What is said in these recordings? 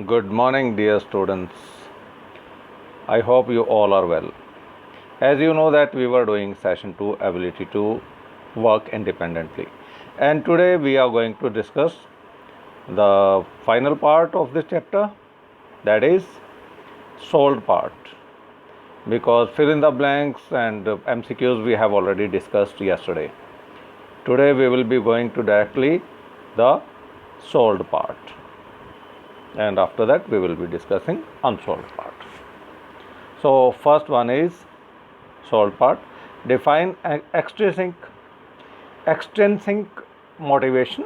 Good morning, dear students. I hope you all are well. As you know that we were doing session 2 ability to work independently, and today we are going to discuss the final part of this chapter, that is solved part, because fill in the blanks and MCQs we have already discussed yesterday. Today we will be going to directly the solved part, and after that we will be discussing unsolved part. So first one is solved part. Define extrinsic motivation.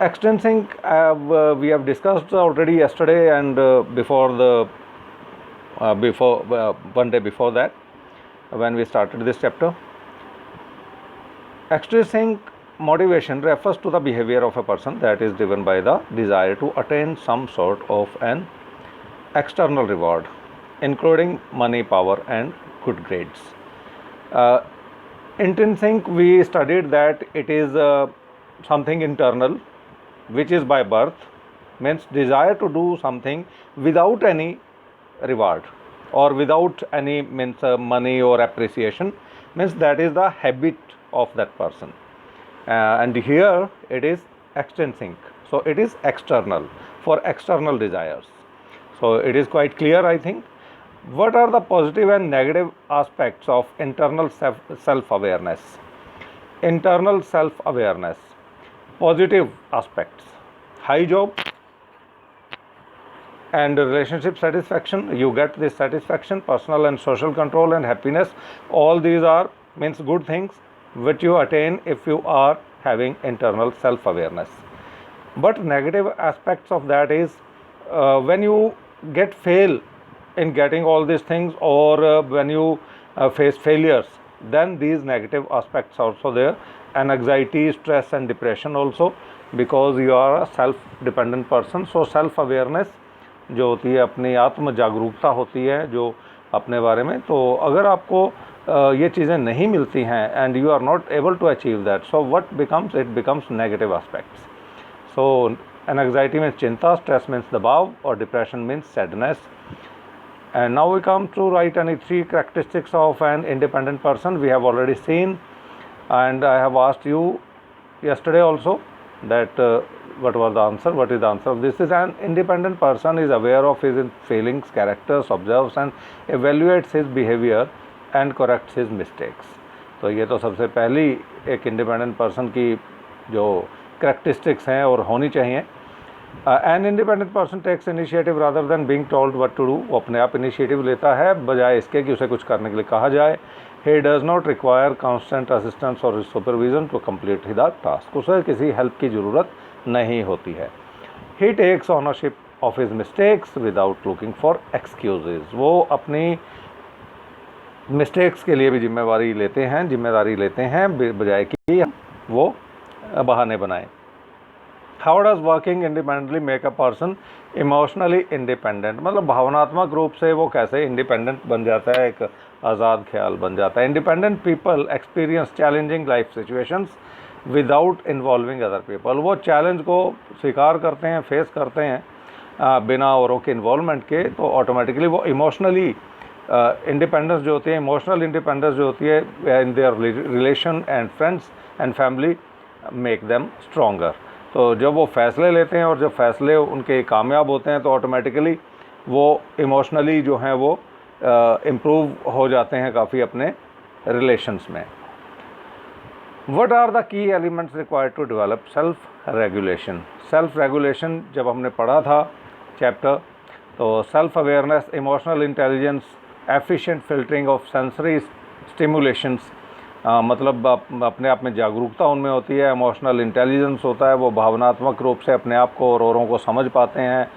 Extrinsic we have discussed already yesterday and before one day before that when we started this chapter. Extrinsic motivation refers to the behavior of a person that is driven by the desire to attain some sort of an external reward, including money, power, and good grades. Intrinsic, we studied that it is something internal, which is by birth, means desire to do something without any reward or without any means money or appreciation, means that is the habit of that person. And here it is extrinsic, so it is external, for external desires. So it is quite clear, I think. What are the positive and negative aspects of internal self-awareness? Internal self-awareness. Positive aspects: high job and relationship satisfaction. You get this satisfaction, personal and social control and happiness. All these are means good things which you attain if you are having internal self-awareness. But negative aspects of that is when you get fail in getting all these things, or when you face failures, then these negative aspects are also there, and anxiety, stress and depression also, because you are a self dependent person. So self awareness जो होती है, अपनी आत्म जागरूकता होती है जो अपने बारे में, तो अगर आपको ये चीज़ें नहीं मिलती हैं and you are not able to achieve that, so what becomes, it becomes negative aspects. So anxiety means चिंता, stress means दबाव, और depression means sadness. And now we come to write any 3 characteristics of an independent person. We have already seen, and I have asked you yesterday also that what was the answer, what is the answer of this? Is an independent person is aware of his feelings, characters, observes and evaluates his behavior and corrects his mistakes. तो ये तो सबसे पहली एक independent person की जो characteristics हैं और होनी चाहिए. An independent person takes initiative rather than being told what to do. वो अपने आप इनिशिएटिव लेता है बजाय इसके कि उसे कुछ करने के लिए कहा जाए. He does not require constant assistance और supervision to complete his task. उसे किसी हेल्प की ज़रूरत नहीं होती है. He takes ownership of his mistakes without looking for excuses. वो अपनी मिस्टेक्स के लिए भी जिम्मेदारी लेते हैं बजाय कि वो बहाने बनाएं. How does working independently make a person emotionally independent. मतलब भावनात्मक रूप से वो कैसे इंडिपेंडेंट बन जाता है, एक आज़ाद ख्याल बन जाता है. Independent people experience challenging life situations without involving other people. वो चैलेंज को स्वीकार करते हैं, फेस करते हैं बिना औरों के इन्वॉल्वमेंट के, तो ऑटोमेटिकली वो इमोशनली इंडिपेंडेंस जो होती है, इमोशनल इंडिपेंडेंस जो होती है in their relation and friends and family make them stronger. तो जब वो फैसले लेते हैं और जब फैसले उनके कामयाब होते हैं तो ऑटोमेटिकली वो इमोशनली जो हैं वो इम्प्रूव हो जाते हैं काफ़ी अपने रिलेशंस में. What are the key elements required to develop self regulation. Self regulation जब हमने पढ़ा था चैप्टर, तो self awareness, emotional intelligence, efficient filtering of sensory stimulations, मतलब अपने आप में जागरूकता उनमें होती है. इमोशनल इंटेलिजेंस होता है, वो भावनात्मक रूप से अपने आप को और औरों को समझ पाते हैं.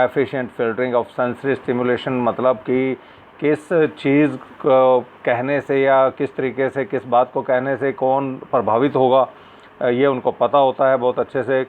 Efficient filtering of sensory stimulation, मतलब कि किस चीज़ को कहने से या किस तरीके से, किस बात को कहने से कौन प्रभावित होगा, ये उनको पता होता है बहुत अच्छे से.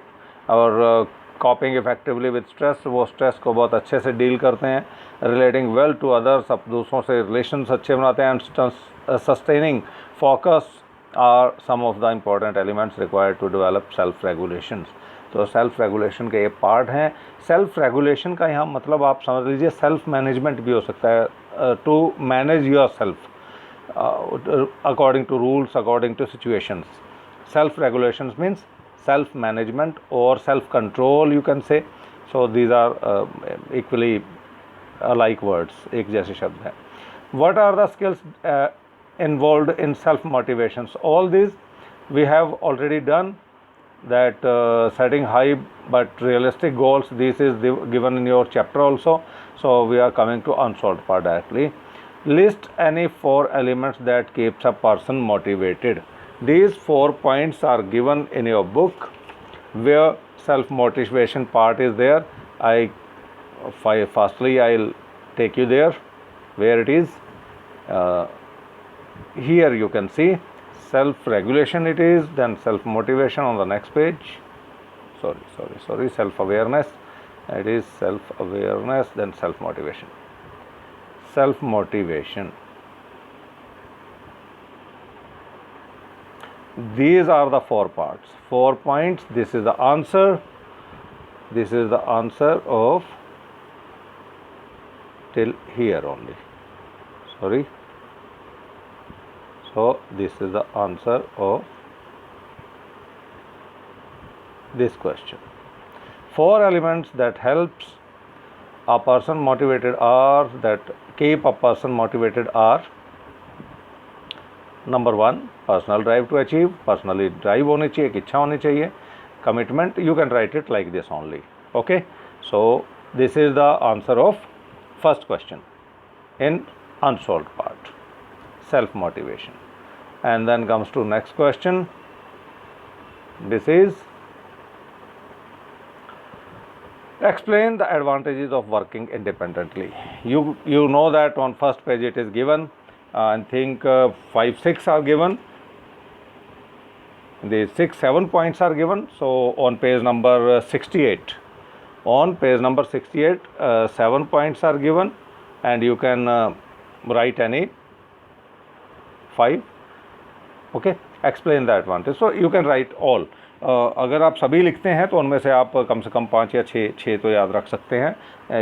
और कॉपिंग इफेक्टिवली विद स्ट्रेस, वो स्ट्रेस को बहुत अच्छे से डील करते हैं. रिलेटिंग वेल टू अदर्स, अब दूसरों से रिलेशंस अच्छे बनाते हैं. And sustaining focus are some of the important elements required to develop self regulations. तो सेल्फ रेगुलेशन के ये पार्ट हैं। सेल्फ रेगुलेशन का यहाँ मतलब आप समझ लीजिए सेल्फ मैनेजमेंट भी हो सकता है, to manage your self according to rules, according to situations. Self regulations means self management or self control, you can say. So these are equally alike words, एक जैसे शब्द हैं. What are the skills involved in self motivations? All these we have already done, that setting high but realistic goals. This is given in your chapter also. So we are coming to unsolved part directly. List any 4 elements that keeps a person motivated. These 4 points are given in your book, where self motivation part is there. Firstly I'll take you there where it is. Here you can see self regulation it is, then self motivation on the next page. Sorry, self awareness. It is self awareness, then self motivation. Self motivation. These are the 4 parts, 4 points. This is the answer. This is the answer of till here only. Sorry. So this is the answer of this question. 4 elements that helps a person motivated are, that keep a person motivated are: number 1, personal drive to achieve. Personally drive होनी चाहिए, एक इच्छा होनी चाहिए. Commitment, you can write it like this only. Okay, so this is the answer of first question in unsolved part, self motivation. And then comes to next question. This is explain the advantages of working independently. You know that on first page it is given. I think 5, 6 are given. The 6, 7 points are given. So on page number 68, 7 points are given, and you can write any 5. Okay, explain the advantage. So you can write all. अगर आप सभी लिखते हैं तो उनमें से आप कम से कम 5 या 6 तो याद रख सकते हैं.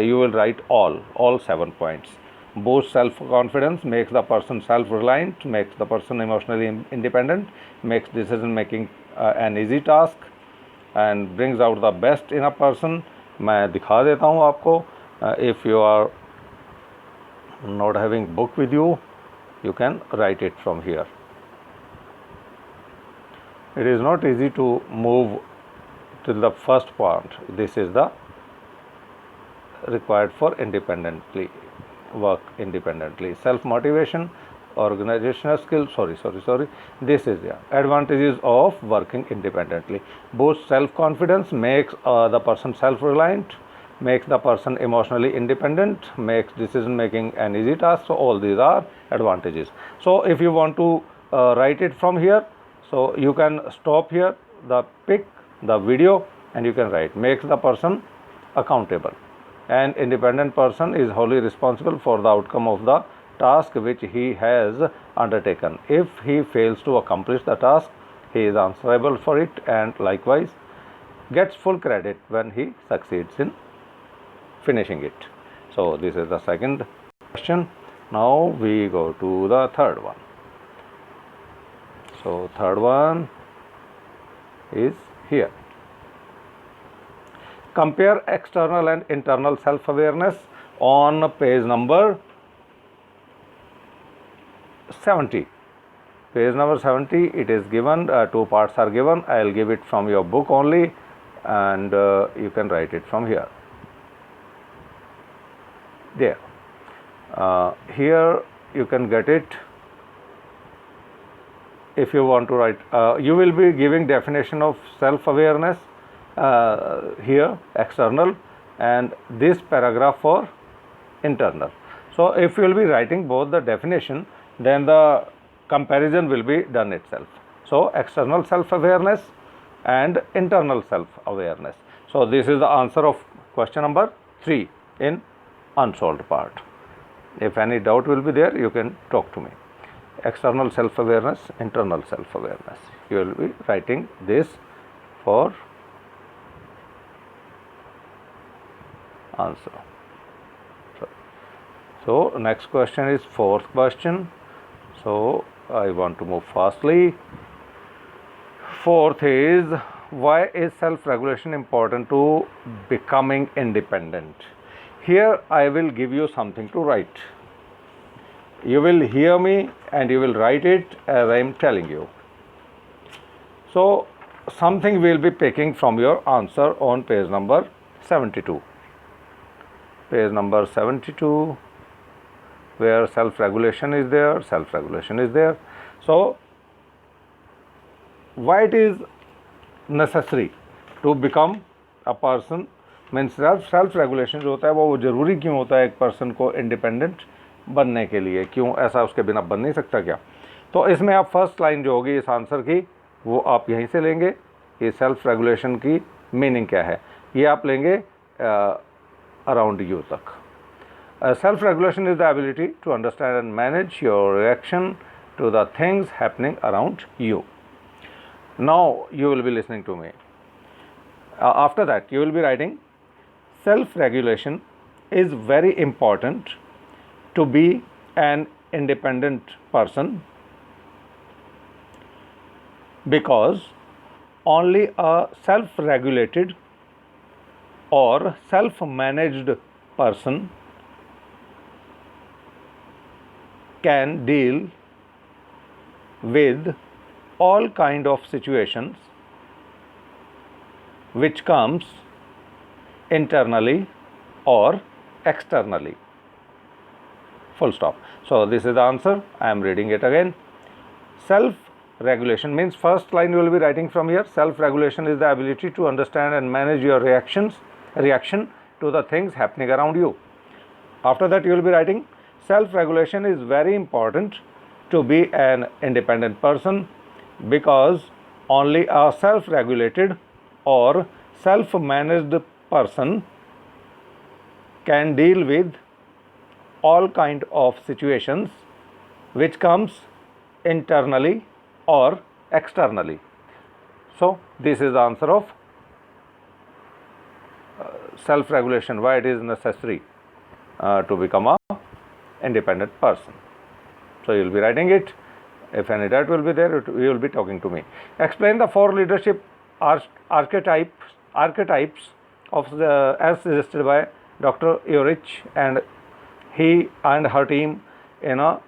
You will write all 7 points. Boost self confidence, makes the person self reliant, makes the person emotionally independent, makes decision making an easy task, and brings out the best in a person. मैं दिखा देता हूँ आपको. If you are not having book with you, you can write it from here. It is not easy to move to the first part. This is the required for independently, work independently. Self motivation, organizational skills. Sorry. This is the advantages of working independently. Boosts self confidence, makes the person self reliant, makes the person emotionally independent, makes decision making an easy task. So all these are advantages. So if you want to write it from here, so you can stop here, pick the video, and you can write. Makes the person accountable. An independent person is wholly responsible for the outcome of the task which he has undertaken. If he fails to accomplish the task, he is answerable for it, and likewise gets full credit when he succeeds in finishing it. So this is the second question. Now we go to the third one. So third one is here. Compare external and internal self-awareness on page number 70. Page number 70, it is given, 2 parts are given. I will give it from your book only, and you can write it from here. There. Here you can get it. If you want to write, you will be giving definition of self-awareness here, external, and this paragraph for internal. So if you will be writing both the definition, then the comparison will be done itself. So external self-awareness and internal self-awareness. So this is the answer of question number 3 in unsolved part. If any doubt will be there, you can talk to me. External self-awareness, internal self-awareness. You will be writing this for answer. So next question is fourth question. So I want to move fastly. Fourth is, why is self-regulation important to becoming independent? Here I will give you something to write. You will hear me and you will write it as I am telling you. So something we'll be picking from your answer on page number 72. Page number 72, where self-regulation is there, self-regulation is there. So why it is necessary to become a person, means self regulation जो होता है वो ज़रूरी क्यों होता है एक person को इंडिपेंडेंट बनने के लिए, क्यों ऐसा उसके बिना बन नहीं सकता क्या? तो इसमें आप फर्स्ट लाइन जो होगी इस आंसर की वो आप यहीं से लेंगे कि सेल्फ रेगुलेशन की मीनिंग क्या है, ये आप लेंगे अराउंड यू तक. Self regulation is the ability to understand and manage your reaction to the things happening around you. Now you will be listening to me. After that you will be writing, self-regulation is very important to be an independent person because only a self-regulated or self-managed person can deal with all kind of situations which comes internally or externally. Full stop. So this is the answer. I am reading it again. Self-regulation means, first line you will be writing from here. Self-regulation is the ability to understand and manage your reaction to the things happening around you. After that you will be writing, self-regulation is very important to be an independent person because only a self-regulated or self-managed person can deal with all kind of situations which comes internally or externally. So this is the answer of self-regulation, why it is necessary to become a independent person. So you will be writing it. If any doubt will be there, you will be talking to me. Explain the four leadership archetypes of the, as suggested by Dr. Eurich and he and her team in a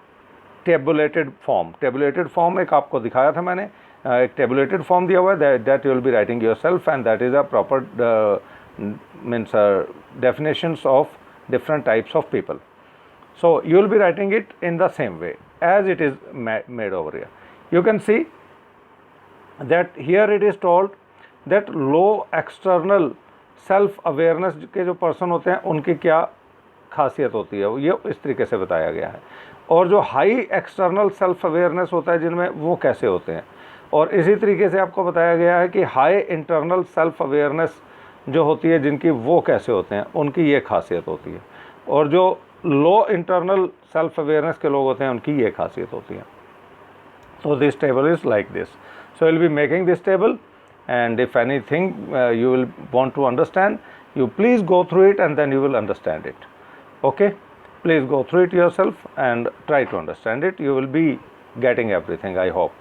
tabulated form. Tabulated form एक आपको दिखाया था मैंने, एक tabulated form दिया हुआ है, that you will be writing yourself, and that is a proper means definitions of different types of people. So you will be writing it in the same way as it is made over here. You can see that here it is told that low external self awareness के जो person होते हैं उनकी क्या खासियत होती है, ये इस तरीके से बताया गया है. और जो हाई एक्सटर्नल सेल्फ अवेयरनेस होता है जिनमें, वो कैसे होते हैं. और इसी तरीके से आपको बताया गया है कि हाई इंटरनल सेल्फ अवेयरनेस जो होती है जिनकी, वो कैसे होते हैं, उनकी ये खासियत होती है. और जो लो इंटरनल सेल्फ अवेयरनेस के लोग होते हैं उनकी ये खासियत होती है. So this table is like this. So you will be making this table, and if anything you will want to understand, you please go through it and then you will understand it. Okay, please go through it yourself and try to understand it. You will be getting everything, I hope.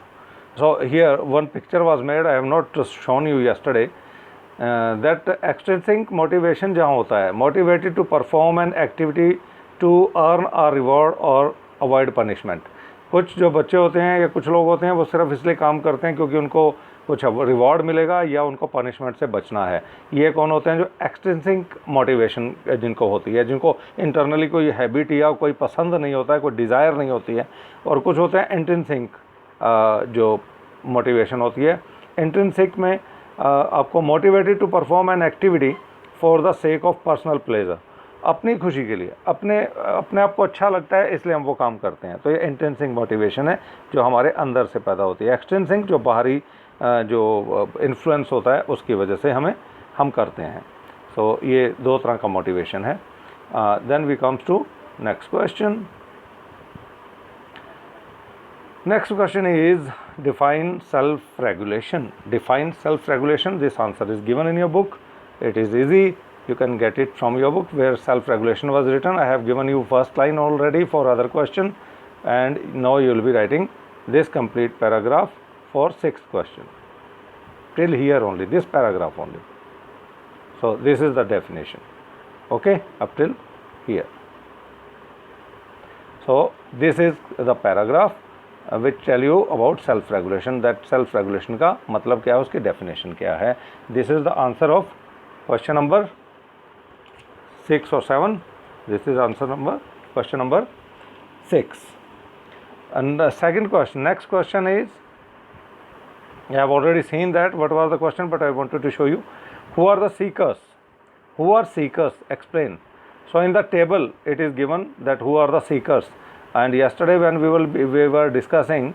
So here one picture was made, I have not shown you yesterday, that extrinsic motivation जहाँ होता है, motivated to perform an activity to earn a reward or avoid punishment. कुछ जो बच्चे होते हैं या कुछ लोग होते हैं वो सिर्फ इसलिए काम करते हैं क्योंकि उनको कुछ रिवॉर्ड मिलेगा या उनको पनिशमेंट से बचना है. ये कौन होते हैं? जो एक्सट्रिंसिक मोटिवेशन जिनको होती है, जिनको इंटरनली कोई हैबिट या कोई पसंद नहीं होता है, कोई डिज़ायर नहीं होती है. और कुछ होते हैं इंट्रिंसिक जो मोटिवेशन होती है. इंट्रिंसिक में आपको motivated to perform an activity for the sake of personal pleasure, अपनी खुशी के लिए, अपने आप को अच्छा लगता है इसलिए हम वो काम करते हैं. तो ये इंट्रिंसिक मोटिवेशन है जो हमारे अंदर से पैदा होती है. एक्सट्रिंसिक जो बाहरी जो इन्फ्लुएंस होता है उसकी वजह से हम करते हैं. सो ये दो तरह का मोटिवेशन है. Then we comes to next question. Next question is define self-regulation. Define self-regulation. This answer is given in your book. It is easy. You can get it from your book where self-regulation was written. I have given you first line already for other question, and now you will be writing this complete paragraph for sixth question. Till here only, this paragraph only. So this is the definition. Okay, up till here. So this is the paragraph which tell you about self-regulation. That self-regulation का मतलब क्या है, उसकी definition क्या है. This is the answer of question number 6 or 7. This is answer number question number 6. And the second question, next question is, I have already seen that what was the question, but I wanted to show you. Who are the seekers? Who are seekers? Explain. So in the table it is given that who are the seekers. And yesterday when we were discussing,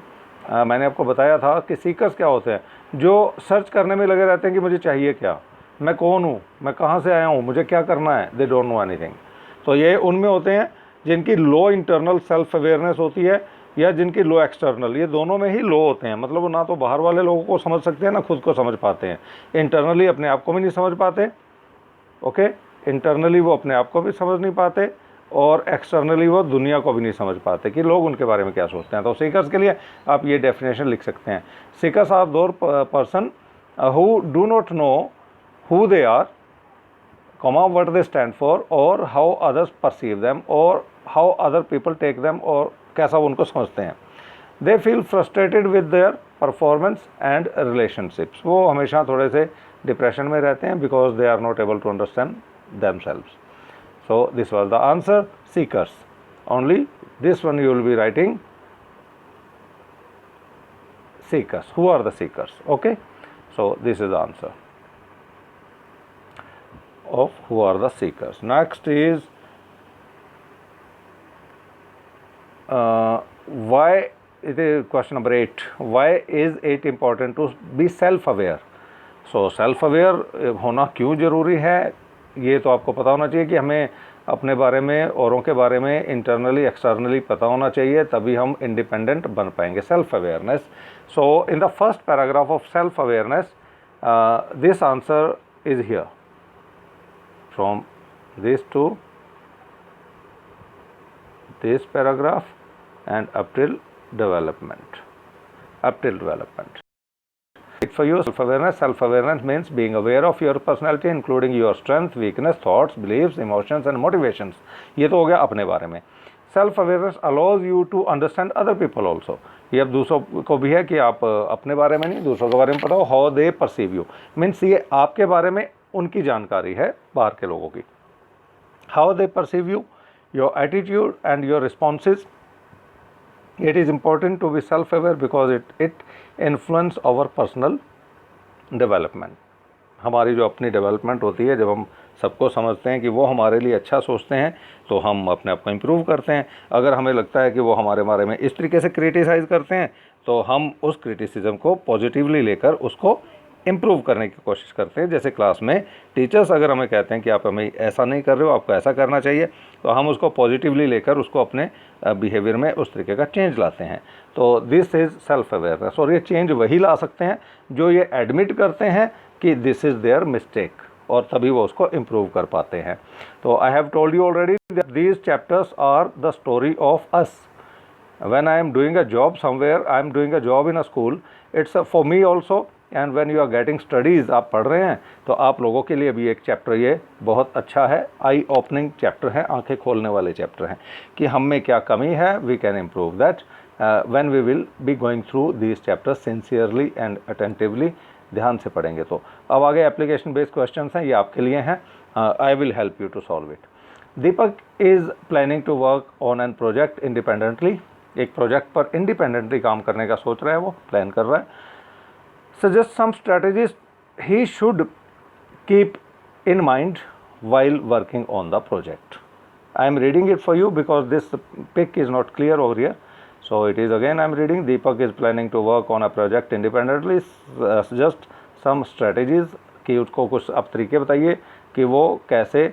मैंने आपको बताया था कि seekers क्या होते हैं, जो search करने में लगे रहते हैं कि मुझे चाहिए क्या, मैं कौन हूँ, मैं कहाँ से आया हूँ, मुझे क्या करना है. They don't know anything. तो ये उनमें होते हैं जिनकी लो इंटरनल सेल्फ अवेयरनेस होती है या जिनकी लो एक्सटर्नल, ये दोनों में ही लो होते हैं. मतलब वो ना तो बाहर वाले लोगों को समझ सकते हैं ना खुद को समझ पाते हैं. इंटरनली अपने आप को भी नहीं समझ पाते. ओके, इंटरनली वो अपने आप को भी समझ नहीं पाते और एक्सटर्नली वो दुनिया को भी नहीं समझ पाते कि लोग उनके बारे में क्या सोचते हैं. तो सीकर्स के लिए आप ये डेफिनेशन लिख सकते हैं. Seekers are those person who do not know who they are, comma, what they stand for, or how others perceive them, or how other people take them, और कैसा वो उनको समझते हैं. They feel frustrated with their performance and relationships. वो हमेशा थोड़े से डिप्रेशन में रहते हैं because they are not able to understand themselves. So this was the answer, seekers. Only this one you will be writing seekers. Who are the seekers? Okay. So this is the answer of who are the seekers. Next is why. It is question number 8. Why is it important to be self-aware? So self-aware होना क्यों ज़रूरी है, ये तो आपको पता होना चाहिए कि हमें अपने बारे में, औरों के बारे में इंटरनली एक्सटर्नली पता होना चाहिए, तभी हम इंडिपेंडेंट बन पाएंगे. Self awareness. So in the first paragraph of self awareness, this answer is here. From this to this paragraph and up till development. For you, self-awareness. Self-awareness means being aware of your personality, including your strength, weakness, thoughts, beliefs, emotions and motivations. ये तो हो गया अपने बारे में. Self-awareness allows you to understand other people also. ये अब दूसरों को भी है कि आप अपने बारे में नहीं, दूसरों के बारे में पता हो. How they perceive you means ये आपके बारे में उनकी जानकारी है बाहर के लोगों की. How they perceive you, your attitude and your responses. It is important to be self-aware because it influence our personal development. हमारी जो अपनी डेवलपमेंट होती है, जब हम सबको समझते हैं कि वो हमारे लिए अच्छा सोचते हैं तो हम अपने आप को इम्प्रूव करते हैं. अगर हमें लगता है कि वो हमारे बारे में इस तरीके से क्रिटिसाइज़ करते हैं तो हम उस क्रिटिसिज्म को पॉजिटिवली लेकर उसको इम्प्रूव करने की कोशिश करते हैं. जैसे क्लास में टीचर्स अगर हमें कहते हैं कि आप हमें ऐसा नहीं कर रहे हो, आपको ऐसा करना चाहिए, तो हम उसको पॉजिटिवली लेकर उसको अपने बिहेवियर में उस तरीके का चेंज लाते हैं. तो दिस इज़ सेल्फ अवेयरनेस. और ये चेंज वही ला सकते हैं जो ये एडमिट करते हैं कि दिस इज़ देयर मिस्टेक, और तभी वो उसको इम्प्रूव कर पाते हैं. तो I have told you already that these chapters are the story of us. When I am doing a job somewhere, I am doing a job in a school, it's for me also. And when you are getting studies, आप पढ़ रहे हैं तो आप लोगों के लिए भी एक चैप्टर ये बहुत अच्छा है. आई ओपनिंग चैप्टर है, आंखें खोलने वाले चैप्टर हैं कि हम में क्या कमी है. We can improve that when we will be going through these chapters sincerely and attentively. ध्यान से पढ़ेंगे तो. अब आगे एप्लीकेशन बेस्ड क्वेश्चंस हैं, ये आपके लिए हैं. I will help you to solve it. Deepak is planning to work on an project independently. एक प्रोजेक्ट पर इंडिपेंडेंटली काम करने का सोच रहा है, वो प्लान कर रहा है. Suggest some strategies he should keep in mind while working on the project. I am reading it for you because this pic is not clear over here. So it is again I am reading. Deepak is planning to work on a project independently. Suggest some strategies कि उसको कुछ अब तरीके बताइए कि वो कैसे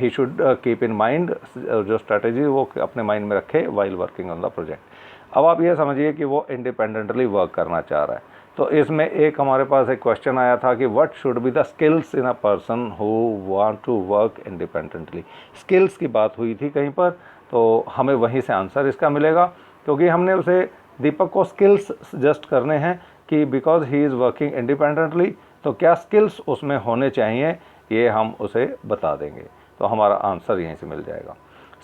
he should keep in mind, जो strategy वो अपने माइंड में रखे while working on the project. अब आप ये समझिए कि वो इंडिपेंडेंटली वर्क करना चाह रहा है. तो इसमें एक हमारे पास एक क्वेश्चन आया था कि what should be the skills in a person who want to work independently. Skills की बात हुई थी कहीं पर, तो हमें वहीं से आंसर इसका मिलेगा, क्योंकि हमने उसे दीपक को स्किल्स सजेस्ट करने हैं कि because he is working independently, तो क्या स्किल्स उसमें होने चाहिए ये हम उसे बता देंगे, तो हमारा आंसर यहीं से मिल जाएगा।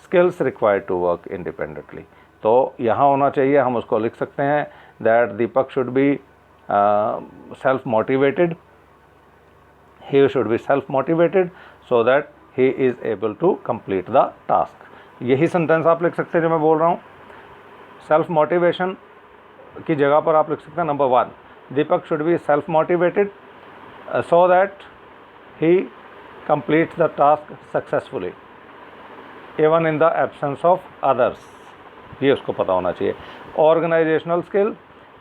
Skills required to work independently, तो यहाँ होना चाहिए, हम उसको लिख सकते हैं that Deepak should be self motivated, he should be self motivated so that he is able to complete the task। यही सेंटेंस आप लिख सकते हैं जो मैं बोल रहा हूँ। सेल्फ मोटिवेशन की जगह पर आप लिख सकते हैं number 1, Deepak should be self motivated so that he completes the task successfully even in the absence of others, ये उसको पता होना चाहिए। Organizational skill,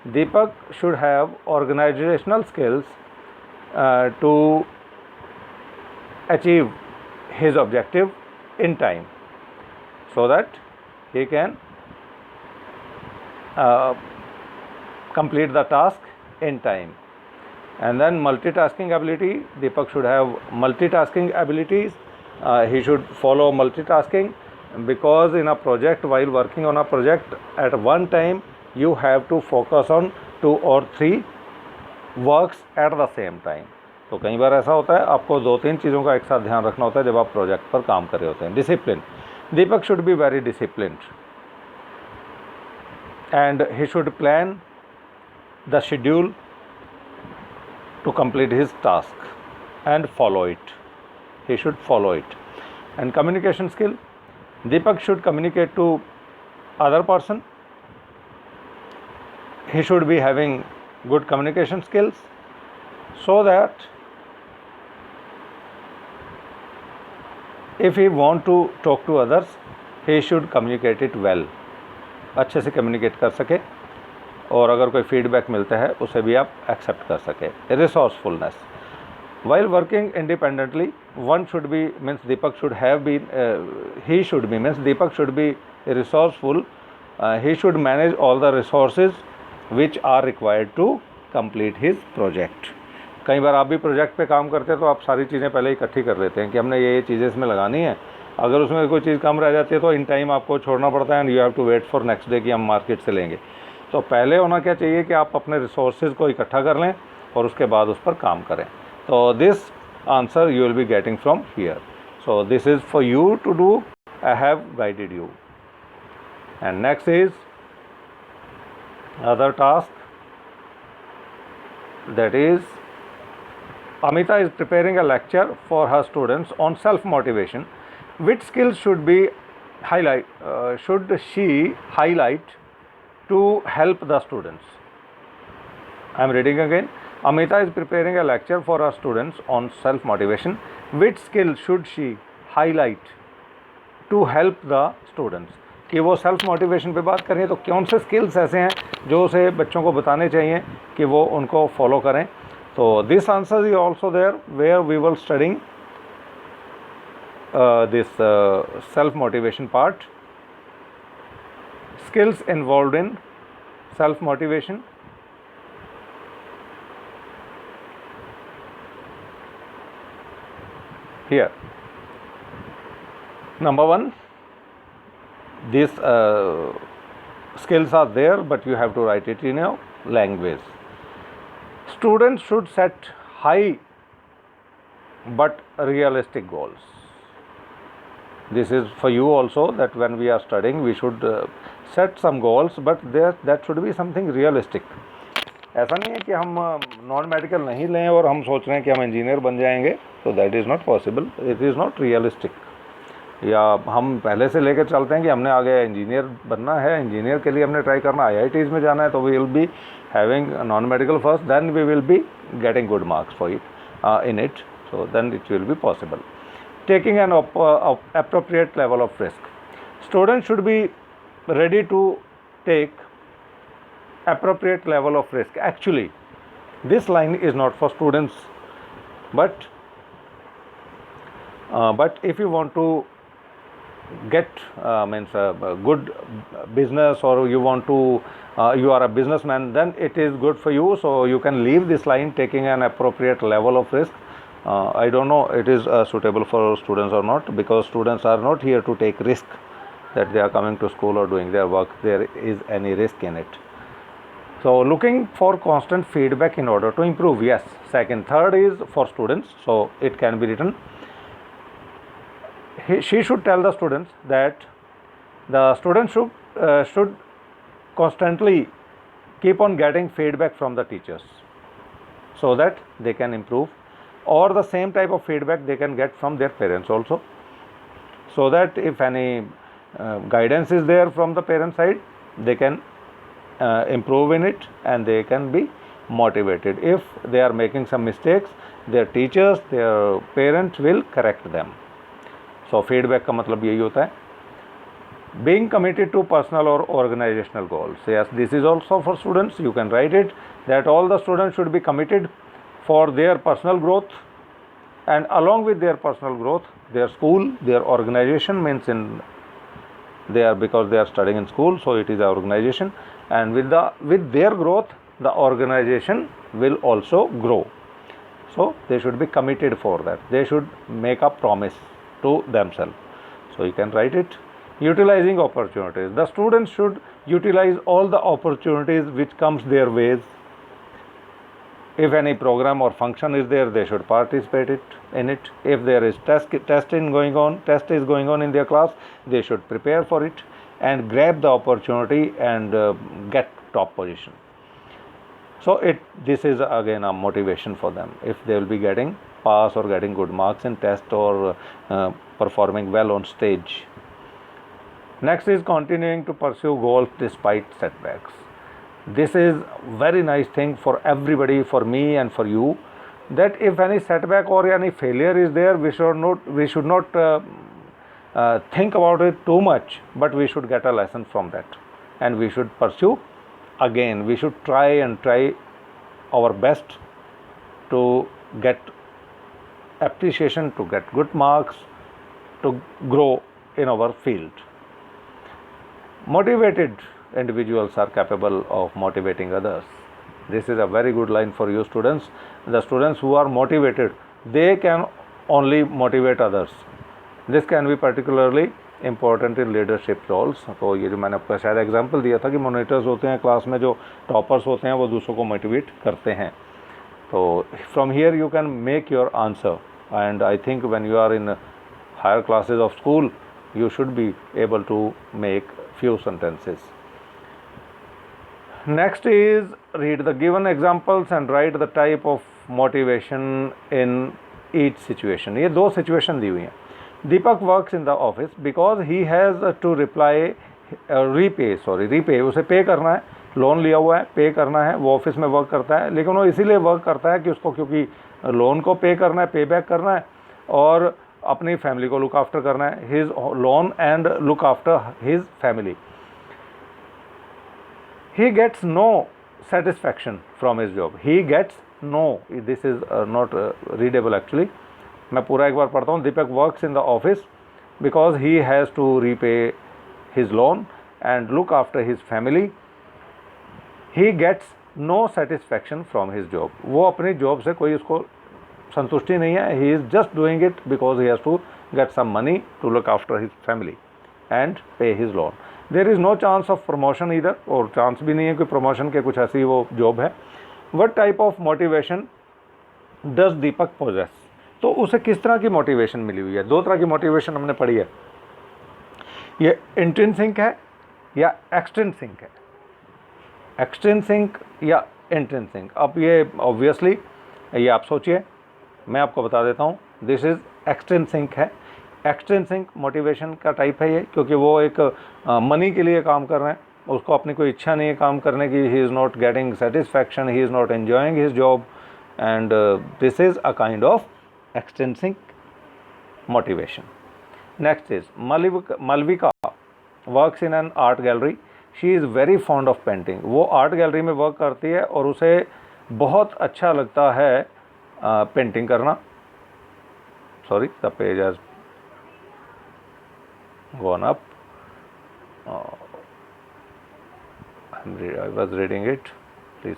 Deepak should have organizational skills to achieve his objective in time so that he can complete the task in time. And then multitasking ability, Deepak should have multitasking abilities, he should follow multitasking, because in a project, while working on a project at one time you have to focus on 2 or 3 works at the same time। तो कई बार ऐसा होता है आपको 2-3 चीज़ों का एक साथ ध्यान रखना होता है जब आप प्रोजेक्ट पर काम कर रहे होते हैं। Discipline, Deepak should be very disciplined and he should plan the schedule to complete his task and follow it, he should follow it. And communication skill, Deepak should communicate to other person, he should be having good communication skills so that if he want to talk to others he should communicate it well, अच्छे से communicate कर सके और अगर कोई feedback मिलता है उसे भी आप accept कर सके। Resourcefulness, while working independently one should be means Deepak should have been he should be means Deepak should be resourceful, he should manage all the resources which are required to complete his project। कई बार आप भी project पे काम करते हैं तो आप सारी चीज़ें पहले इकट्ठी कर लेते हैं कि हमने ये चीज़ें इसमें लगानी है, अगर उसमें कोई चीज़ कम रह जाती है तो इन टाइम आपको छोड़ना पड़ता है and you have to wait for next day कि हम मार्केट से लेंगे। तो पहले होना क्या चाहिए कि आप अपने रिसोर्सेज को इकट्ठा कर लें और उसके बाद उस पर काम करें। तो this answer you will be getting from here, so this is for you to do, I have guided you. And next is other task, that is Amita is preparing a lecture for her students on self motivation. Which skills should be should she highlight to help the students? I am reading again. Amita is preparing a lecture for her students on self motivation. Which skill should she highlight to help the students? कि वो self motivation पे बात करें तो कौन से skills ऐसे हैं जो उसे बच्चों को बताने चाहिए कि वो उनको फॉलो करें। तो this answer is also there where we will studying this self motivation part, skills involved in self motivation, here number 1, these skills are there but you have to write it in your language. Students should set high but realistic goals. This is for you also, that when we are studying we should set some goals but that should be something realistic. ऐसा नहीं है कि हम non medical नहीं लें और हम सोच रहे हैं कि हम इंजीनियर बन जाएंगे, तो that is not possible, it is not realistic. या हम पहले से लेकर चलते हैं कि हमने आगे इंजीनियर बनना है, इंजीनियर के लिए हमने ट्राई करना, IITs में जाना है, तो we will be having non medical first, then we will be getting good marks for it in it, so then it will be possible. Taking an appropriate level of risk. Students should be ready to take appropriate level of risk. Actually, this line is not for students, but if you want to get means a good business, or you want to you are a businessman, then it is good for you. So you can leave this line taking an appropriate level of risk. I don't know it is suitable for students or not, because students are not here to take risk that they are coming to school or doing their work. There is any risk in it. So looking for constant feedback in order to improve. Yes. Second, third is for students. So it can be written, she should tell the students that the students should constantly keep on getting feedback from the teachers so that they can improve, or the same type of feedback they can get from their parents also, so that if any guidance is there from the parent side, they can improve in it and they can be motivated. If they are making some mistakes, their teachers, their parents will correct them. So feedback का मतलब यही होता है. Being committed to personal or organizational goals. Yes, this is also for students. You can write it that all the students should be committed for their personal growth, and along with their personal growth, their school, their organization, means in they are, because they are studying in school, so it is an organization, and with their growth, the organization will also grow. So they should be committed for that. They should make a promise to themselves. So you can write it. Utilizing opportunities. The students should utilize all the opportunities which comes their ways. If any program or function is there, they should participate in it. If there is test is going on in their class, they should prepare for it and grab the opportunity and get top position. So this is again a motivation for them if they will be getting pass or getting good marks in test or performing well on stage. Next is continuing to pursue goals despite setbacks. This is very nice thing for everybody, for me and for you, that if any setback or any failure is there, we should not think about it too much, but we should get a lesson from that and we should pursue again. We should try our best to get appreciation, to get good marks, to grow in our field. Motivated individuals are capable of motivating others. This is a very good line for you students. The students who are motivated, they can only motivate others. This can be particularly important in leadership roles. तो ये जो मैंने आपको शायद example दिया था कि monitors होते हैं क्लास में, जो टॉपर्स होते हैं वो दूसरों को मोटिवेट करते हैं. तो from here you can make your answer, and I think when you are in higher classes of school, you should be able to make few sentences. Next is read the given examples and write the type of motivation in each situation. ये दो situation दी हुई हैं. Deepak works in the office because he has to repay, उसे पे करना है, loan लिया हुआ है, पे करना है, वो ऑफिस में वर्क करता है, लेकिन वो इसीलिए वर्क करता है कि उसको क्योंकि लोन को पे करना है, पे बैक करना है और अपनी फैमिली को लुक आफ्टर करना है, his loan and look after his family. He gets no satisfaction from his job. He gets no. This is not readable actually. मैं पूरा एक बार पढ़ता हूँ. Deepak works in the office because he has to repay his loan and look after his family. He gets no satisfaction from his job. वो अपनी job से कोई उसको संतुष्टि नहीं है. He is just doing it because he has to get some money to look after his family and pay his loan. There is no chance of promotion either, और chance भी नहीं है कि प्रमोशन के कुछ ऐसी वो जॉब है. What type of motivation does Deepak possess? तो उसे किस तरह की मोटिवेशन मिली हुई है? दो तरह की मोटिवेशन हमने पढ़ी है. ये इंट्रिंसिक है या एक्सट्रिंसिक है. एक्सट्रिंसिक या इंट्रिंसिक. अब ये ऑब्वियसली ये आप सोचिए, मैं आपको बता देता हूँ. दिस इज एक्सट्रिंसिक है. एक्सट्रिंसिक मोटिवेशन का टाइप है ये, क्योंकि वो एक मनी के लिए काम कर रहे हैं, उसको अपनी कोई इच्छा नहीं है काम करने की. He is not getting satisfaction, he is not enjoying his job, and this is a kind of extrinsic motivation. Next is Malvika works in an art gallery. She is very fond of painting. वो art gallery में work करती है और उसे बहुत अच्छा लगता है पेंटिंग करना. Sorry, the page has gone up. I was reading it. Please.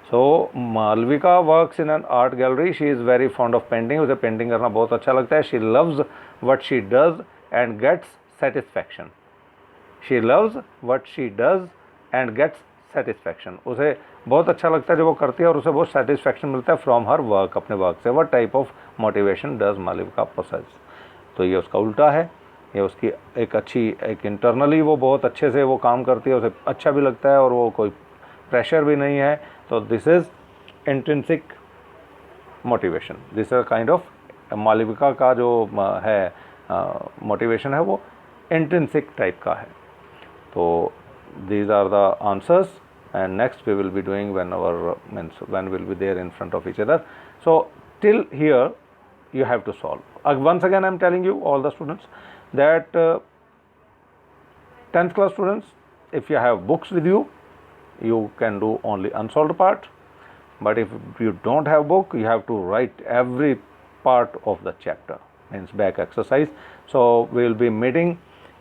So Malvika works in an art gallery. She is very fond of painting. उसे पेंटिंग करना बहुत अच्छा लगता है. She loves what she does and gets satisfaction. She loves what she does and gets satisfaction. उसे बहुत अच्छा लगता है जो वो करती है और उसे बहुत satisfaction मिलता है from her work, अपने वर्क से. What type of motivation does Malvika possess? तो ये उसका उल्टा है. ये उसकी एक इंटरनली वो बहुत अच्छे से वो काम करती है, उसे अच्छा भी लगता है और वो कोई प्रेशर भी नहीं है. तो this is intrinsic motivation. This is kind of Malvika का जो है मोटिवेशन है वो इंट्रिंसिक टाइप का है. तो these are the answers, and next we will be doing when we'll be there in front of each other. So till here you have to solve. Once again I am telling you, all the students, that 10th class students, if you have books with you, you can do only unsolved part, but if you don't have book, you have to write every part of the chapter, means back exercise. So we will be meeting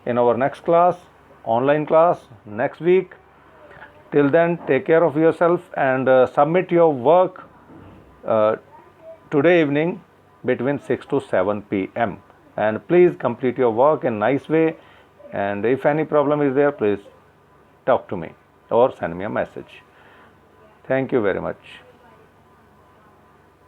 in our next class, online class, next week. Till then, take care of yourself and submit your work today evening between 6 to 7 p.m. and please complete your work in nice way, and if any problem is there, please talk to me or send me a message. Thank you very much.